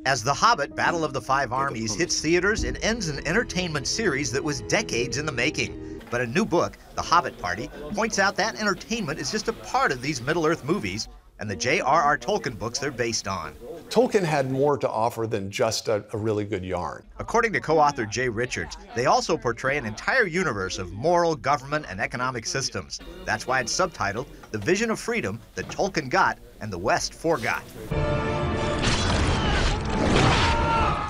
As The Hobbit: Battle of the Five Armies hits theaters, it ends an entertainment series that was decades in the making. But a new book, The Hobbit Party, points out that entertainment is just a part of these Middle-earth movies and the J.R.R. Tolkien books they're based on. Tolkien had more to offer than just a really good yarn. According to co-author Jay Richards, they also portray an entire universe of moral, government, and economic systems. That's why it's subtitled The Vision of Freedom That Tolkien Got and the West Forgot.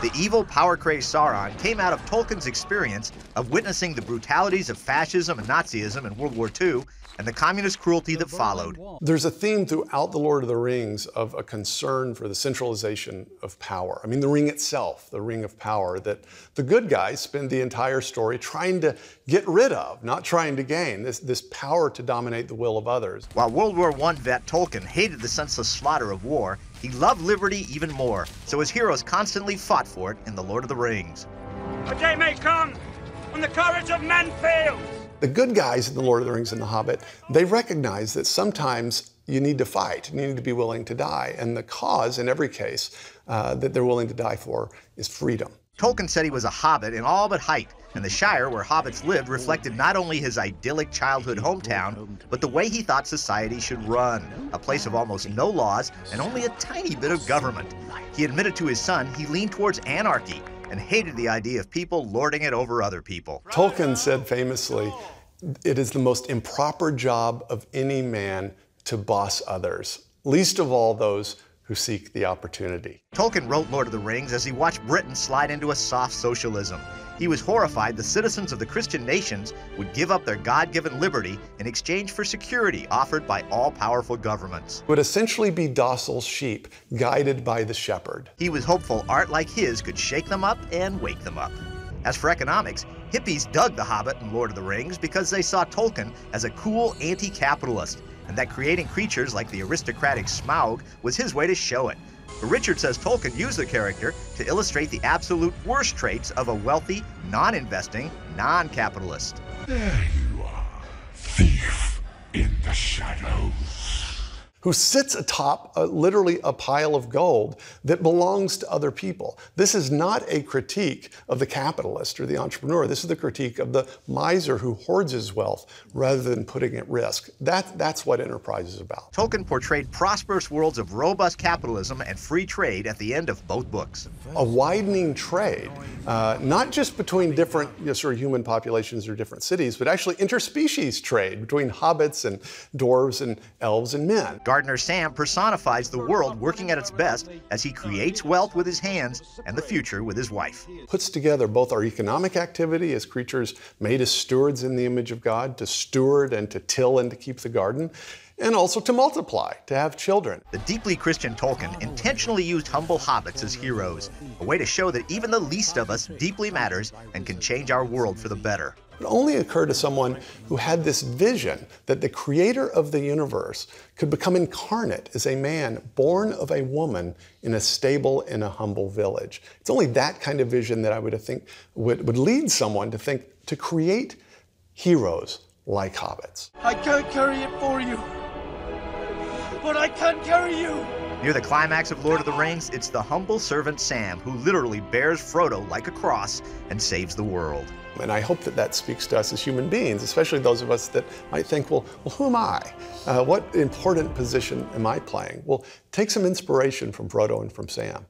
The evil, power-crazed Sauron came out of Tolkien's experience of witnessing the brutalities of fascism and Nazism in World War II and the communist cruelty that followed. There's a theme throughout The Lord of the Rings of a concern for the centralization of power. I mean, the ring itself, the ring of power, that the good guys spend the entire story trying to get rid of, not trying to gain, this power to dominate the will of others. While World War I vet Tolkien hated the senseless slaughter of war, he loved liberty even more, so his heroes constantly fought for it in The Lord of the Rings. A day may come when the courage of men fails. The good guys in The Lord of the Rings and The Hobbit, they recognize that sometimes you need to fight, you need to be willing to die, and the cause, in every case, that they're willing to die for is freedom. Tolkien said he was a hobbit in all but height, and the Shire where hobbits lived reflected not only his idyllic childhood hometown, but the way he thought society should run, a place of almost no laws and only a tiny bit of government. He admitted to his son he leaned towards anarchy and hated the idea of people lording it over other people. Tolkien said famously, "It is the most improper job of any man to boss others, least of all those who seek the opportunity." Tolkien wrote Lord of the Rings as he watched Britain slide into a soft socialism. He was horrified the citizens of the Christian nations would give up their God-given liberty in exchange for security offered by all-powerful governments. Would essentially be docile sheep guided by the shepherd. He was hopeful art like his could shake them up and wake them up. As for economics, hippies dug The Hobbit and Lord of the Rings because they saw Tolkien as a cool anti-capitalist, and that creating creatures like the aristocratic Smaug was his way to show it. But Richard says Tolkien used the character to illustrate the absolute worst traits of a wealthy, non-investing, non-capitalist. There you are, thief in the shadows. Who sits atop literally a pile of gold that belongs to other people. This is not a critique of the capitalist or the entrepreneur. This is the critique of the miser who hoards his wealth rather than putting it at risk. That's what enterprise is about. Tolkien portrayed prosperous worlds of robust capitalism and free trade at the end of both books. A widening trade, not just between different sort of human populations or different cities, but actually interspecies trade between hobbits and dwarves and elves and men. Gardener Sam personifies the world working at its best as he creates wealth with his hands and the future with his wife. Puts together both our economic activity as creatures made as stewards in the image of God, to steward and to till and to keep the garden, and also to multiply, to have children. The deeply Christian Tolkien intentionally used humble hobbits as heroes, a way to show that even the least of us deeply matters and can change our world for the better. It only occurred to someone who had this vision that the creator of the universe could become incarnate as a man born of a woman in a stable in a humble village. It's only that kind of vision that I would think would lead someone to think to create heroes like hobbits. I can't carry it for you, but I can carry you. Near the climax of Lord of the Rings, it's the humble servant Sam who literally bears Frodo like a cross and saves the world. And I hope that speaks to us as human beings, especially those of us that might think, well, who am I? What important position am I playing? Well, take some inspiration from Frodo and from Sam.